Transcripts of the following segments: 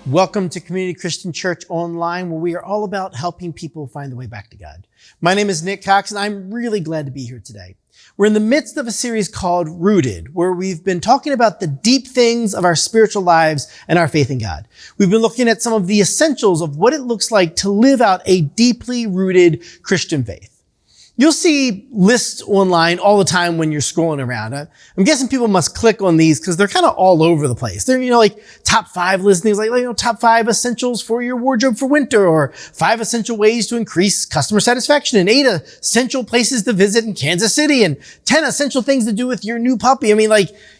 Welcome to Community Christian Church Online, where we are all about helping people find the way back to God. My name is Nick Cox, and I'm really glad to be here today. We're in the midst of a series called Rooted, where we've been talking about the deep things of our spiritual lives and our faith in God. We've been looking at some of the essentials of what it looks like to live out a deeply rooted Christian faith. You'll see lists online all the time when you're scrolling around. I'm guessing people must click on these because they're kind of all over the place. They're, like top 5 listings, like top 5 essentials for your wardrobe for winter, or 5 essential ways to increase customer satisfaction, and 8 essential places to visit in Kansas City, and 10 essential things to do with your new puppy.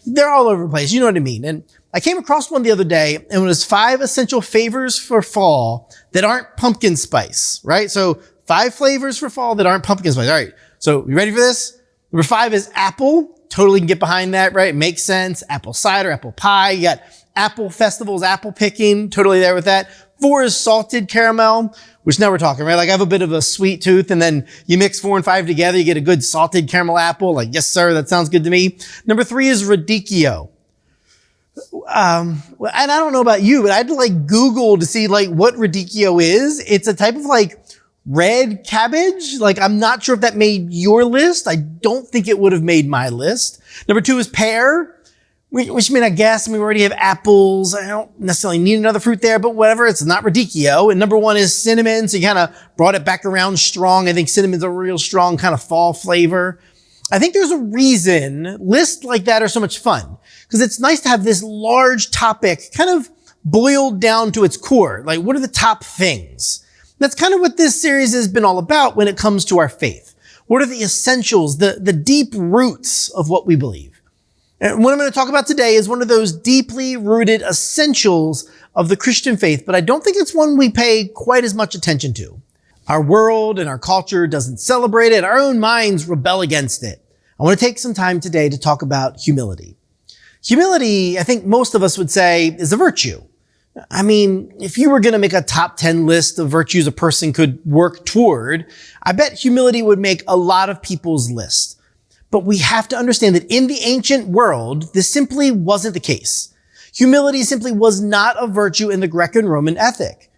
They're all over the place. You know what I mean? And I came across one the other day, and it was 5 essential favors for fall that aren't pumpkin spice, right? So 5 flavors for fall that aren't pumpkin spice. All right. So you ready for this? Number 5 is apple. Totally can get behind that, right? It makes sense. Apple cider, apple pie. You got apple festivals, apple picking. Totally there with that. 4 is salted caramel, which now we're talking, right? Like I have a bit of a sweet tooth, and then you mix 4 and 5 together, you get a good salted caramel apple. Like, yes, sir. That sounds good to me. Number 3 is radicchio. And I don't know about you, but I had to Google to see what radicchio is. It's a type of red cabbage. I'm not sure if that made your list. I don't think it would have made my list. Number 2 is pear, which I guess we already have apples. I don't necessarily need another fruit there, but whatever. It's not radicchio. And number 1 is cinnamon. So you kind of brought it back around strong. I think cinnamon's a real strong kind of fall flavor. I think there's a reason lists like that are so much fun, because it's nice to have this large topic kind of boiled down to its core. What are the top things? That's kind of what this series has been all about when it comes to our faith. What are the essentials, the deep roots of what we believe? And what I'm going to talk about today is one of those deeply rooted essentials of the Christian faith, but I don't think it's one we pay quite as much attention to. Our world and our culture doesn't celebrate it. Our own minds rebel against it. I want to take some time today to talk about humility. Humility, I think most of us would say, is a virtue. If you were going to make a top 10 list of virtues a person could work toward, I bet humility would make a lot of people's list. But we have to understand that in the ancient world, this simply wasn't the case. Humility simply was not a virtue in the Greco and Roman ethic.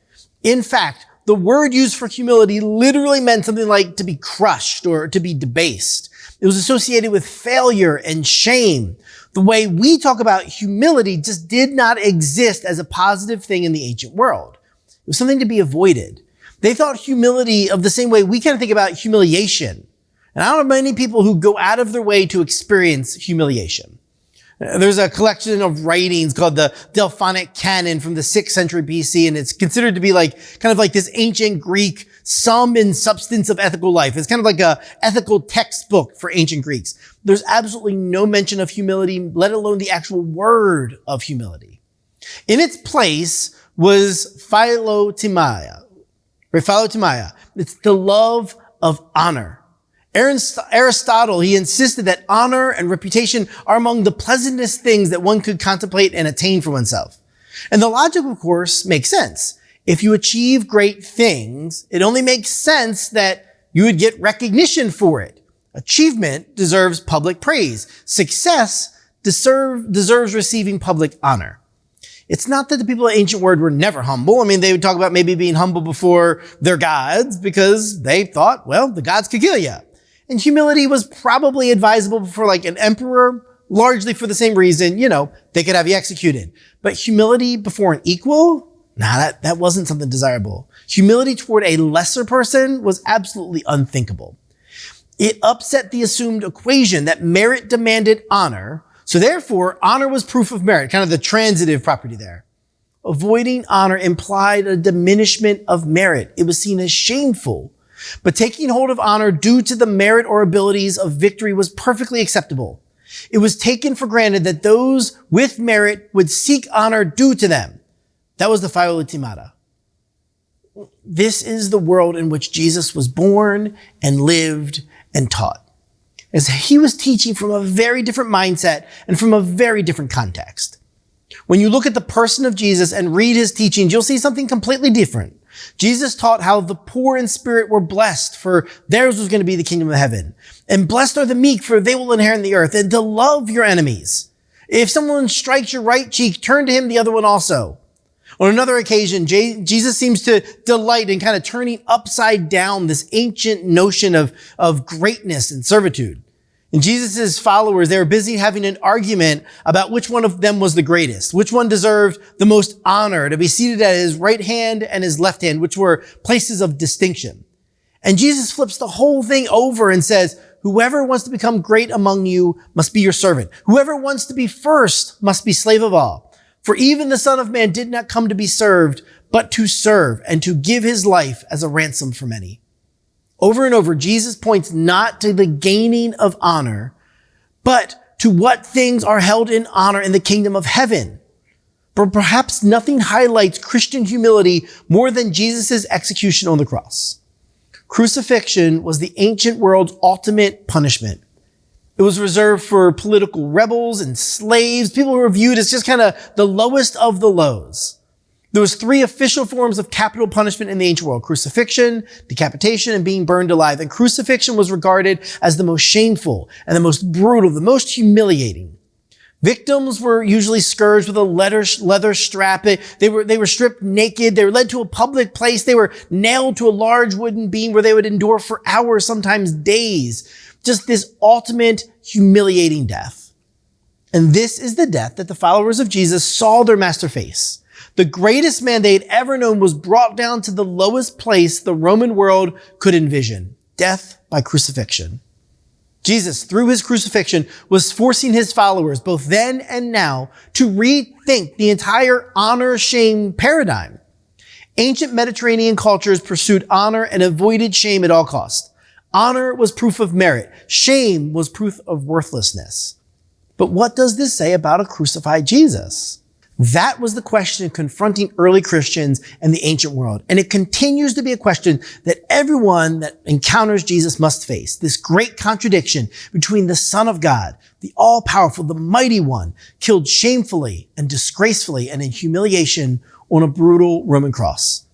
In fact, the word used for humility literally meant something like to be crushed or to be debased. It was associated with failure and shame. The way we talk about humility just did not exist as a positive thing in the ancient world. It was something to be avoided. They thought humility of the same way we kind of think about humiliation. And I don't know many people who go out of their way to experience humiliation. There's a collection of writings called the Delphonic Canon from the 6th century BC, and it's considered to be kind of this ancient Greek sum and substance of ethical life. It's kind of like a ethical textbook for ancient Greeks. There's absolutely no mention of humility, let alone the actual word of humility. In its place was philotimia. Philotimia. It's the love of honor. Aristotle, he insisted that honor and reputation are among the pleasantest things that one could contemplate and attain for oneself. And the logic, of course, makes sense. If you achieve great things, it only makes sense that you would get recognition for it. Achievement deserves public praise. Success deserves receiving public honor. It's not that the people of the ancient world were never humble. They would talk about maybe being humble before their gods because they thought, the gods could kill you. And humility was probably advisable before an emperor, largely for the same reason, they could have you executed. But humility before an equal? That wasn't something desirable. Humility toward a lesser person was absolutely unthinkable. It upset the assumed equation that merit demanded honor, so therefore honor was proof of merit, kind of the transitive property there. Avoiding honor implied a diminishment of merit. It was seen as shameful. But taking hold of honor due to the merit or abilities of victory was perfectly acceptable. It was taken for granted that those with merit would seek honor due to them. That was the philotimata. This is the world in which Jesus was born and lived and taught, as he was teaching from a very different mindset and from a very different context. When you look at the person of Jesus and read his teachings, you'll see something completely different. Jesus taught how the poor in spirit were blessed, for theirs was going to be the kingdom of heaven. And blessed are the meek, for they will inherit the earth. And to love your enemies. If someone strikes your right cheek, turn to him the other one also. On another occasion, Jesus seems to delight in kind of turning upside down this ancient notion of greatness and servitude. And Jesus' followers, they were busy having an argument about which one of them was the greatest, which one deserved the most honor to be seated at his right hand and his left hand, which were places of distinction. And Jesus flips the whole thing over and says, whoever wants to become great among you must be your servant. Whoever wants to be first must be slave of all. For even the Son of Man did not come to be served, but to serve and to give his life as a ransom for many. Over and over, Jesus points not to the gaining of honor, but to what things are held in honor in the kingdom of heaven. But perhaps nothing highlights Christian humility more than Jesus' execution on the cross. Crucifixion was the ancient world's ultimate punishment. It was reserved for political rebels and slaves, people who were viewed as just kind of the lowest of the lows. There was 3 official forms of capital punishment in the ancient world: crucifixion, decapitation, and being burned alive. And crucifixion was regarded as the most shameful and the most brutal, the most humiliating. Victims were usually scourged with a leather strap. They were stripped naked. They were led to a public place. They were nailed to a large wooden beam where they would endure for hours, sometimes days. Just this ultimate humiliating death. And this is the death that the followers of Jesus saw their master face. The greatest man they had ever known was brought down to the lowest place the Roman world could envision: death by crucifixion. Jesus, through his crucifixion, was forcing his followers, both then and now, to rethink the entire honor-shame paradigm. Ancient Mediterranean cultures pursued honor and avoided shame at all costs. Honor was proof of merit. Shame was proof of worthlessness. But what does this say about a crucified Jesus? That was the question confronting early Christians in the ancient world. And it continues to be a question that everyone that encounters Jesus must face. This great contradiction between the Son of God, the all-powerful, the mighty one, killed shamefully and disgracefully and in humiliation on a brutal Roman cross.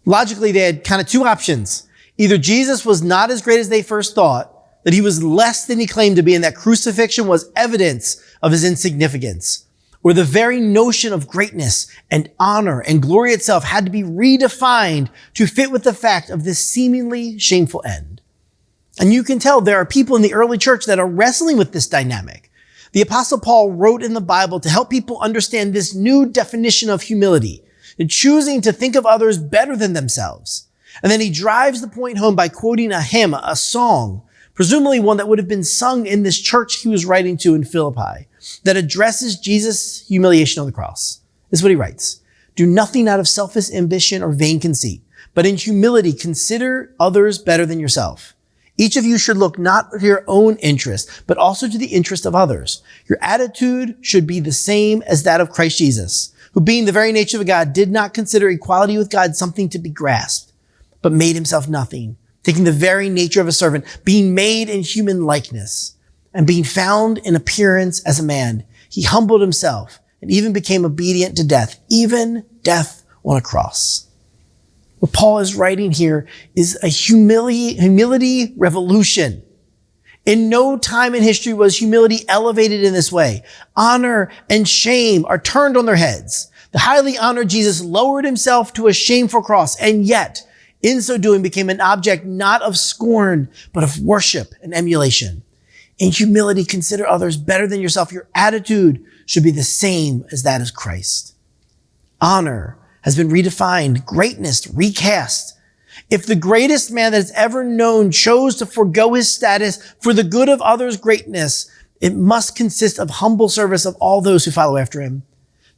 Logically, they had kind of 2 options. Either Jesus was not as great as they first thought, that he was less than he claimed to be, and that crucifixion was evidence of his insignificance, or the very notion of greatness and honor and glory itself had to be redefined to fit with the fact of this seemingly shameful end. And you can tell there are people in the early church that are wrestling with this dynamic. The Apostle Paul wrote in the Bible to help people understand this new definition of humility and choosing to think of others better than themselves. And then he drives the point home by quoting a hymn, a song, presumably one that would have been sung in this church he was writing to in Philippi, that addresses Jesus' humiliation on the cross. This is what he writes: "Do nothing out of selfish ambition or vain conceit, but in humility consider others better than yourself. Each of you should look not to your own interest, but also to the interest of others. Your attitude should be the same as that of Christ Jesus, who being the very nature of God did not consider equality with God something to be grasped, but made himself nothing, taking the very nature of a servant, being made in human likeness, and being found in appearance as a man. He humbled himself and even became obedient to death, even death on a cross." What Paul is writing here is a humility revolution. In no time in history was humility elevated in this way. Honor and shame are turned on their heads. The highly honored Jesus lowered himself to a shameful cross, and yet, in so doing, became an object not of scorn, but of worship and emulation. In humility, consider others better than yourself. Your attitude should be the same as that of Christ. Honor has been redefined, greatness recast. If the greatest man that has ever known chose to forego his status for the good of others' greatness, it must consist of humble service of all those who follow after him.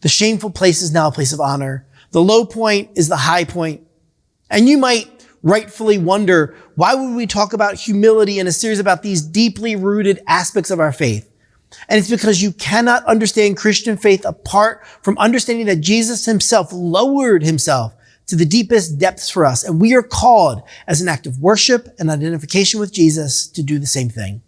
The shameful place is now a place of honor. The low point is the high point. And you might rightfully wonder, why would we talk about humility in a series about these deeply rooted aspects of our faith? And it's because you cannot understand Christian faith apart from understanding that Jesus himself lowered himself to the deepest depths for us. And we are called as an act of worship and identification with Jesus to do the same thing.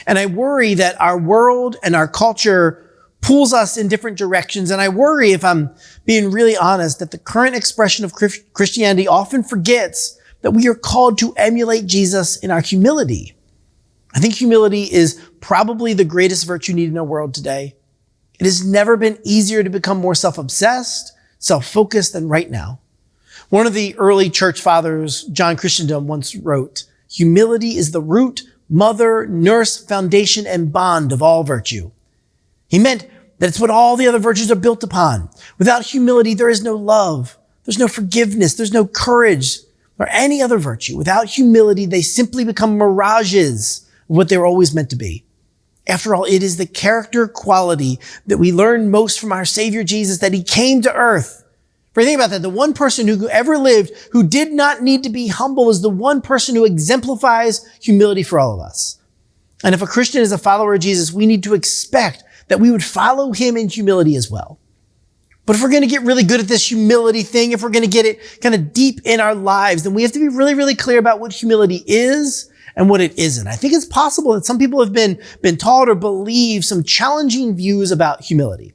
And I worry that our world and our culture pulls us in different directions. And I worry, if I'm being really honest, that the current expression of Christianity often forgets that we are called to emulate Jesus in our humility. I think humility is probably the greatest virtue needed in our world today. It has never been easier to become more self-obsessed, self-focused, and right now. One of the early church fathers, John Chrysostom, once wrote, "Humility is the root, mother, nurse, foundation, and bond of all virtue." He meant that it's what all the other virtues are built upon. Without humility, there is no love. There's no forgiveness. There's no courage or any other virtue. Without humility, they simply become mirages of what they were always meant to be. After all, it is the character quality that we learn most from our Savior Jesus, that he came to earth. For think about that, the one person who ever lived who did not need to be humble is the one person who exemplifies humility for all of us. And if a Christian is a follower of Jesus, we need to expect that we would follow him in humility as well. But if we're going to get really good at this humility thing, if we're going to get it kind of deep in our lives, then we have to be really, really clear about what humility is and what it isn't. I think it's possible that some people have been taught or believe some challenging views about humility.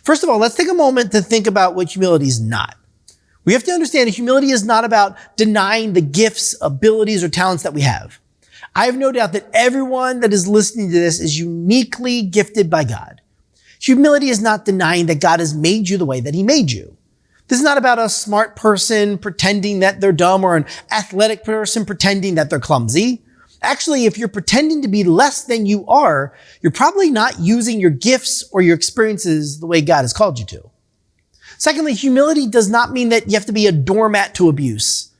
First of all, let's take a moment to think about what humility is not. We have to understand that humility is not about denying the gifts, abilities, or talents that we have. I have no doubt that everyone that is listening to this is uniquely gifted by God. Humility is not denying that God has made you the way that he made you. This is not about a smart person pretending that they're dumb or an athletic person pretending that they're clumsy. Actually, if you're pretending to be less than you are, you're probably not using your gifts or your experiences the way God has called you to. Secondly, humility does not mean that you have to be a doormat to abuse.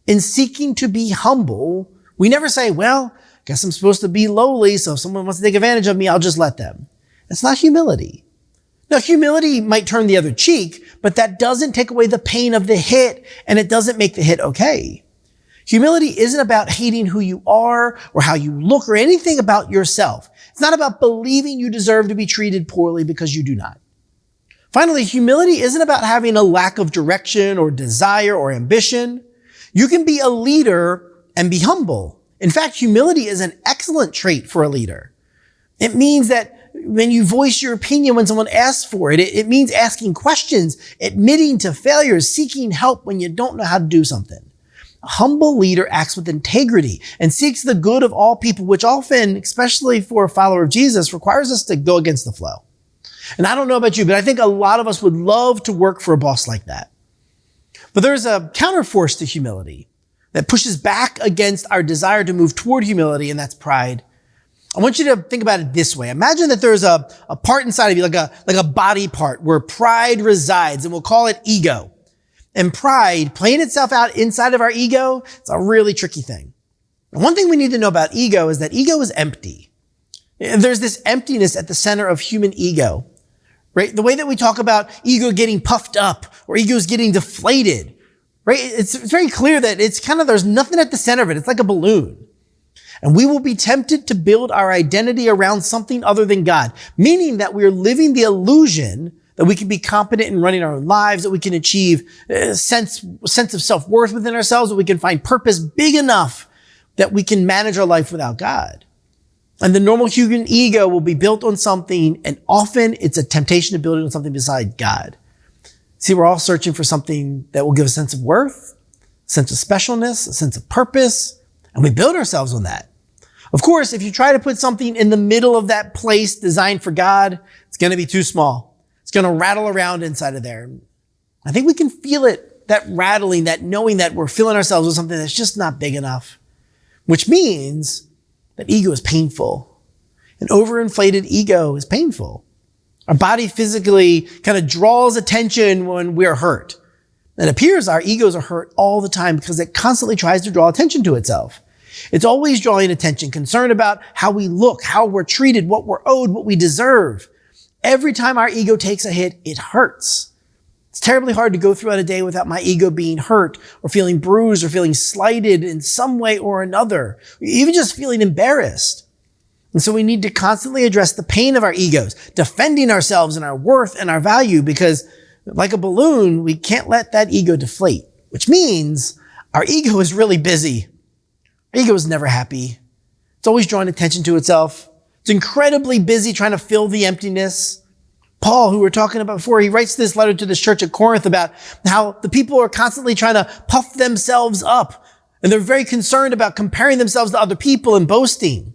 In seeking to be humble, we never say, well, I guess I'm supposed to be lowly, so if someone wants to take advantage of me, I'll just let them. That's not humility. Now, humility might turn the other cheek, but that doesn't take away the pain of the hit, and it doesn't make the hit okay. Humility isn't about hating who you are or how you look or anything about yourself. It's not about believing you deserve to be treated poorly because you do not. Finally, humility isn't about having a lack of direction or desire or ambition. You can be a leader and be humble. In fact, humility is an excellent trait for a leader. It means that when you voice your opinion when someone asks for it, it means asking questions, admitting to failures, seeking help when you don't know how to do something. A humble leader acts with integrity and seeks the good of all people, which often, especially for a follower of Jesus, requires us to go against the flow. And I don't know about you, but I think a lot of us would love to work for a boss like that. But there's a counterforce to humility that pushes back against our desire to move toward humility, and that's pride. I want you to think about it this way. Imagine that there's a part inside of you, like a body part where pride resides, and we'll call it ego. And pride, playing itself out inside of our ego, it's a really tricky thing. And one thing we need to know about ego is that ego is empty. There's this emptiness at the center of human ego, right? The way that we talk about ego getting puffed up or egos getting deflated, right? It's very clear that it's there's nothing at the center of it. It's like a balloon. And we will be tempted to build our identity around something other than God, meaning that we are living the illusion that we can be competent in running our own lives, that we can achieve a sense of self-worth within ourselves, that we can find purpose big enough that we can manage our life without God. And the normal human ego will be built on something, and often it's a temptation to build it on something beside God. See, we're all searching for something that will give a sense of worth, a sense of specialness, a sense of purpose, and we build ourselves on that. Of course, if you try to put something in the middle of that place designed for God, it's going to be too small. It's going to rattle around inside of there. I think we can feel it, that rattling, that knowing that we're filling ourselves with something that's just not big enough, which means that ego is painful. An overinflated ego is painful. Our body physically kind of draws attention when we're hurt. It appears our egos are hurt all the time because it constantly tries to draw attention to itself. It's always drawing attention, concerned about how we look, how we're treated, what we're owed, what we deserve. Every time our ego takes a hit, it hurts. It's terribly hard to go throughout a day without my ego being hurt or feeling bruised or feeling slighted in some way or another, even just feeling embarrassed. And so we need to constantly address the pain of our egos, defending ourselves and our worth and our value, because like a balloon, we can't let that ego deflate, which means our ego is really busy. Our ego is never happy. It's always drawing attention to itself. It's incredibly busy trying to fill the emptiness. Paul, who we were talking about before, he writes this letter to this church at Corinth about how the people are constantly trying to puff themselves up. And they're very concerned about comparing themselves to other people and boasting.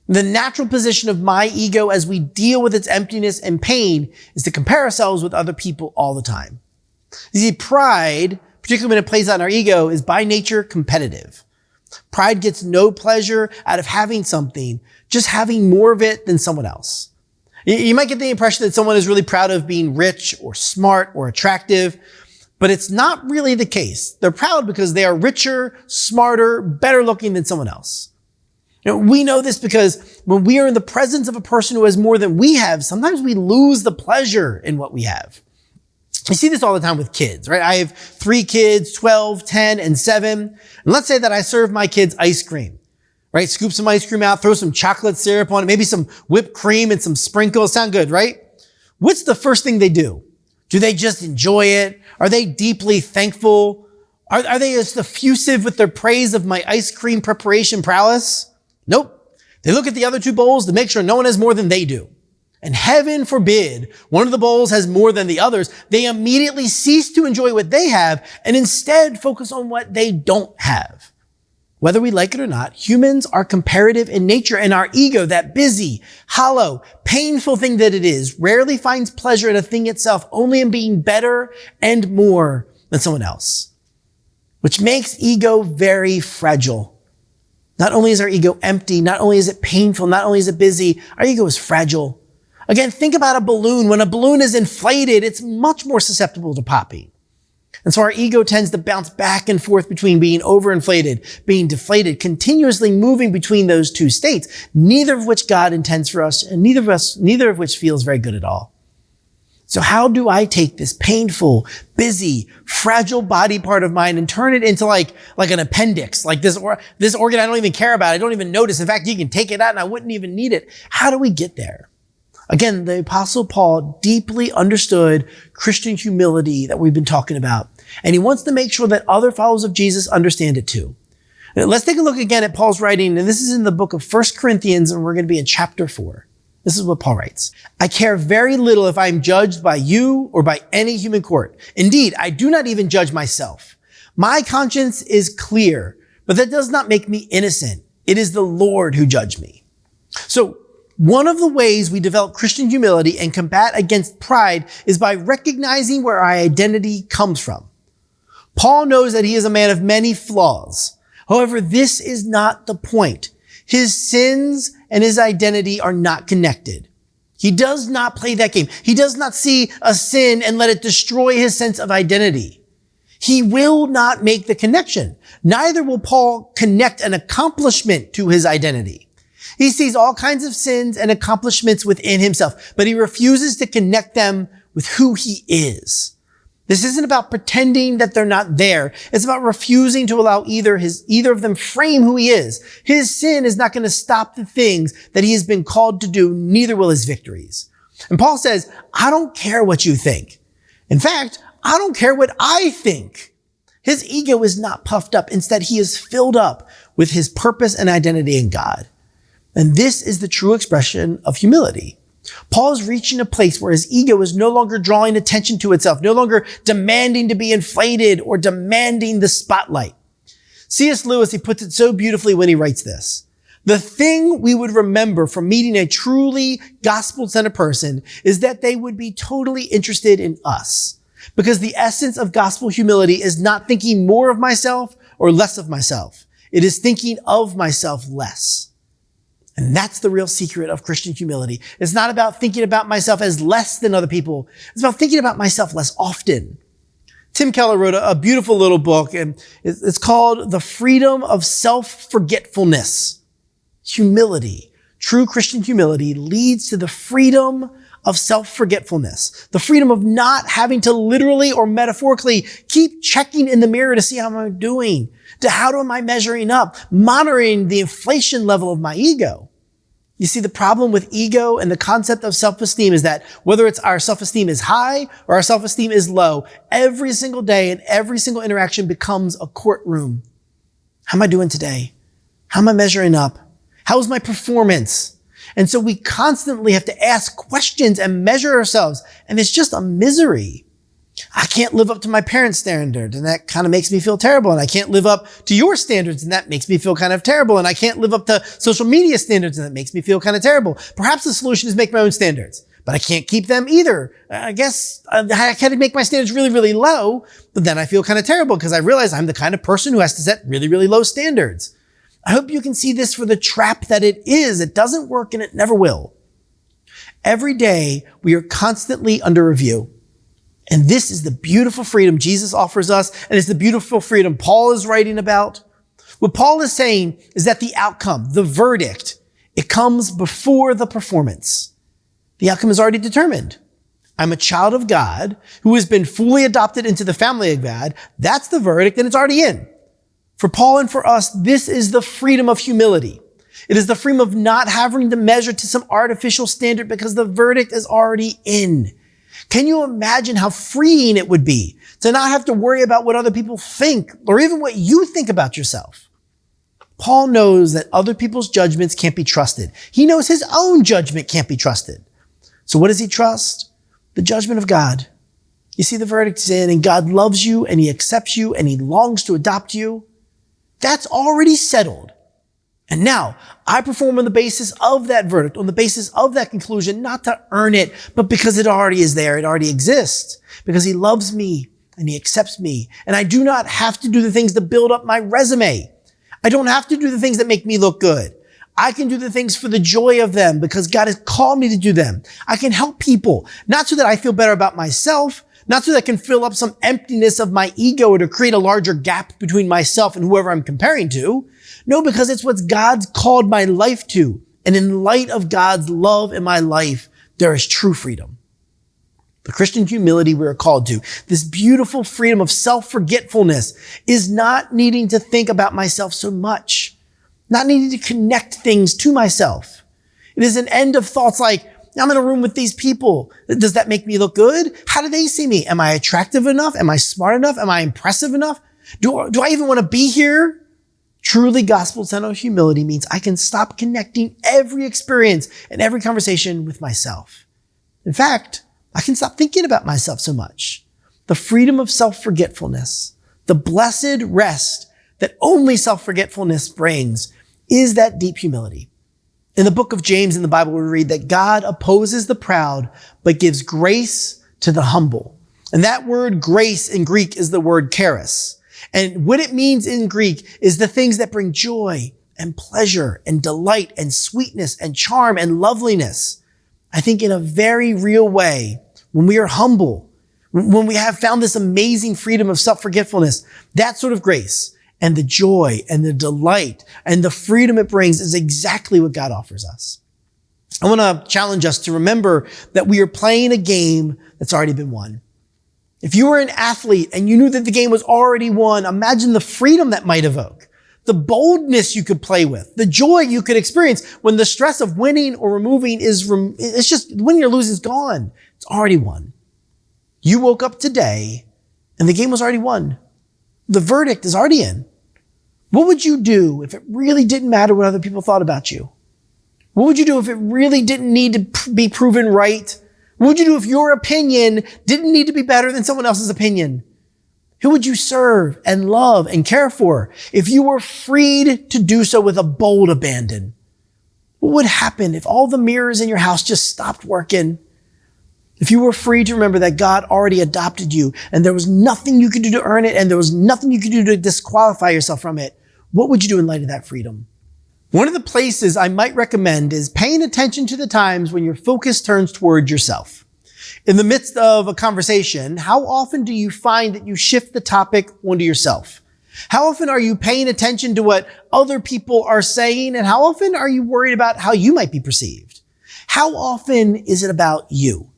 The natural position of my ego as we deal with its emptiness and pain is to compare ourselves with other people all the time. You see, pride, particularly when it plays out in our ego, is by nature competitive. Pride gets no pleasure out of having something, just having more of it than someone else. You might get the impression that someone is really proud of being rich or smart or attractive, but it's not really the case. They're proud because they are richer, smarter, better looking than someone else. We know this because when we are in the presence of a person who has more than we have, sometimes we lose the pleasure in what we have. You see this all the time with kids, right? I have 3 kids, 12, 10, and 7. And let's say that I serve my kids ice cream, right? Scoop some ice cream out, throw some chocolate syrup on it, maybe some whipped cream and some sprinkles. Sound good, right? What's the first thing they do? Do they just enjoy it? Are they deeply thankful? Are they as effusive with their praise of my ice cream preparation prowess? Nope. They look at the other 2 bowls to make sure no one has more than they do. And heaven forbid one of the bowls has more than the others. They immediately cease to enjoy what they have and instead focus on what they don't have. Whether we like it or not, humans are comparative in nature, and our ego, that busy, hollow, painful thing that it is, rarely finds pleasure in a thing itself, only in being better and more than someone else. Which makes ego very fragile. Not only is our ego empty, not only is it painful, not only is it busy, our ego is fragile. Again, think about a balloon. When a balloon is inflated, it's much more susceptible to popping. And so our ego tends to bounce back and forth between being overinflated, being deflated, continuously moving between those 2 states, neither of which God intends for us, and neither of which feels very good at all. So how do I take this painful, busy, fragile body part of mine and turn it into like an appendix, like this organ I don't even care about, I don't even notice. In fact, you can take it out and I wouldn't even need it. How do we get there? Again, the Apostle Paul deeply understood Christian humility that we've been talking about, and he wants to make sure that other followers of Jesus understand it too. Now, let's take a look again at Paul's writing, and this is in the book of 1 Corinthians, and we're going to be in chapter 4. This is what Paul writes. I care very little if I am judged by you or by any human court. Indeed, I do not even judge myself. My conscience is clear, but that does not make me innocent. It is the Lord who judged me. So, one of the ways we develop Christian humility and combat against pride is by recognizing where our identity comes from. Paul knows that he is a man of many flaws. However, this is not the point. His sins and his identity are not connected. He does not play that game. He does not see a sin and let it destroy his sense of identity. He will not make the connection. Neither will Paul connect an accomplishment to his identity. He sees all kinds of sins and accomplishments within himself, but he refuses to connect them with who he is. This isn't about pretending that they're not there. It's about refusing to allow either of them frame who he is. His sin is not going to stop the things that he has been called to do, neither will his victories. And Paul says, I don't care what you think. In fact, I don't care what I think. His ego is not puffed up. Instead, he is filled up with his purpose and identity in God. And this is the true expression of humility. Paul is reaching a place where his ego is no longer drawing attention to itself, no longer demanding to be inflated or demanding the spotlight. C.S. Lewis, he puts it so beautifully when he writes this. The thing we would remember from meeting a truly gospel-centered person is that they would be totally interested in us. Because the essence of gospel humility is not thinking more of myself or less of myself. It is thinking of myself less. And that's the real secret of Christian humility. It's not about thinking about myself as less than other people. It's about thinking about myself less often. Tim Keller wrote a beautiful little book, and it's called The Freedom of Self-Forgetfulness. Humility, true Christian humility, leads to the freedom of self-forgetfulness, the freedom of not having to literally or metaphorically keep checking in the mirror to see how I'm doing, to how am I measuring up, monitoring the inflation level of my ego. You see, the problem with ego and the concept of self-esteem is that whether it's our self-esteem is high or our self-esteem is low, every single day and every single interaction becomes a courtroom. How am I doing today? How am I measuring up? How's my performance? And so we constantly have to ask questions and measure ourselves, and it's just a misery. I can't live up to my parents' standard, and that kind of makes me feel terrible. And I can't live up to your standards, and that makes me feel kind of terrible. And I can't live up to social media standards, and that makes me feel kind of terrible. Perhaps the solution is make my own standards. But but I can't keep them either. I guess I can make my standards really, really low, but then I feel kind of terrible because I realize I'm the kind of person who has to set really, really low standards. I hope you can see this for the trap that it is. It doesn't work and it never will. Every day we are constantly under review. And this is the beautiful freedom Jesus offers us, and it's the beautiful freedom Paul is writing about. What Paul is saying is that the outcome, the verdict, it comes before the performance. The outcome is already determined. I'm a child of God who has been fully adopted into the family of God. That's the verdict, and it's already in. For Paul and for us, this is the freedom of humility. It is the freedom of not having to measure to some artificial standard because the verdict is already in. Can you imagine how freeing it would be to not have to worry about what other people think or even what you think about yourself? Paul knows that other people's judgments can't be trusted. He knows his own judgment can't be trusted. So what does he trust? The judgment of God. You see, the verdict is in, and God loves you and he accepts you and he longs to adopt you. That's already settled. And now I perform on the basis of that verdict, on the basis of that conclusion, not to earn it, but because it already is there. It already exists because he loves me and he accepts me. And I do not have to do the things to build up my resume. I don't have to do the things that make me look good. I can do the things for the joy of them because God has called me to do them. I can help people, not so that I feel better about myself, not so that I can fill up some emptiness of my ego or to create a larger gap between myself and whoever I'm comparing to. No, because it's what God's called my life to. And in light of God's love in my life, there is true freedom. The Christian humility we are called to, this beautiful freedom of self-forgetfulness, is not needing to think about myself so much, not needing to connect things to myself. It is an end of thoughts like, I'm in a room with these people. Does that make me look good? How do they see me? Am I attractive enough? Am I smart enough? Am I impressive enough? Do I even want to be here? Truly gospel-centered humility means I can stop connecting every experience and every conversation with myself. In fact, I can stop thinking about myself so much. The freedom of self-forgetfulness, the blessed rest that only self-forgetfulness brings, is that deep humility. In the book of James in the Bible, we read that God opposes the proud, but gives grace to the humble. And that word grace in Greek is the word charis. And what it means in Greek is the things that bring joy and pleasure and delight and sweetness and charm and loveliness. I think in a very real way, when we are humble, when we have found this amazing freedom of self-forgetfulness, that sort of grace and the joy and the delight and the freedom it brings is exactly what God offers us. I want to challenge us to remember that we are playing a game that's already been won. If you were an athlete and you knew that the game was already won, imagine the freedom that might evoke, the boldness you could play with, the joy you could experience when the stress of winning or removing it's just winning or losing is gone. It's already won. You woke up today and the game was already won. The verdict is already in. What would you do if it really didn't matter what other people thought about you? What would you do if it really didn't need to be proven right? What would you do if your opinion didn't need to be better than someone else's opinion? Who would you serve and love and care for if you were freed to do so with a bold abandon? What would happen if all the mirrors in your house just stopped working? If you were free to remember that God already adopted you and there was nothing you could do to earn it and there was nothing you could do to disqualify yourself from it, what would you do in light of that freedom? One of the places I might recommend is paying attention to the times when your focus turns toward yourself. In the midst of a conversation, how often do you find that you shift the topic onto yourself? How often are you paying attention to what other people are saying? And how often are you worried about how you might be perceived? How often is it about you?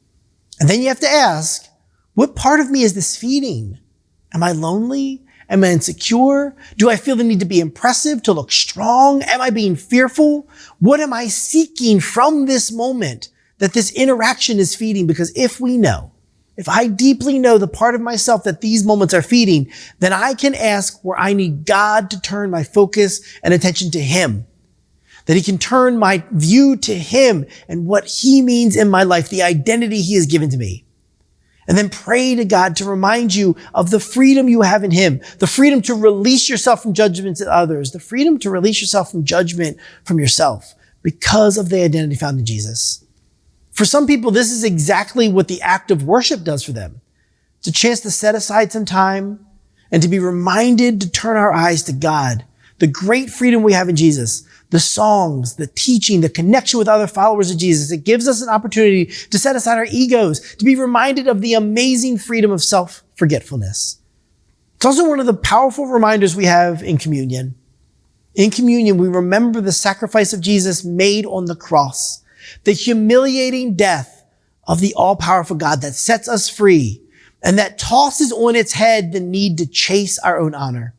And then you have to ask, what part of me is this feeding? Am I lonely? Am I insecure? Do I feel the need to be impressive, to look strong? Am I being fearful? What am I seeking from this moment that this interaction is feeding? Because if I deeply know the part of myself that these moments are feeding, then I can ask where I need God to turn my focus and attention to Him. That He can turn my view to Him and what He means in my life, the identity He has given to me. And then pray to God to remind you of the freedom you have in Him, the freedom to release yourself from judgments of others, the freedom to release yourself from judgment from yourself because of the identity found in Jesus. For some people, this is exactly what the act of worship does for them. It's a chance to set aside some time and to be reminded to turn our eyes to God, the great freedom we have in Jesus, the songs, the teaching, the connection with other followers of Jesus. It gives us an opportunity to set aside our egos, to be reminded of the amazing freedom of self-forgetfulness. It's also one of the powerful reminders we have in communion. In communion, we remember the sacrifice of Jesus made on the cross, the humiliating death of the all-powerful God that sets us free and that tosses on its head the need to chase our own honor.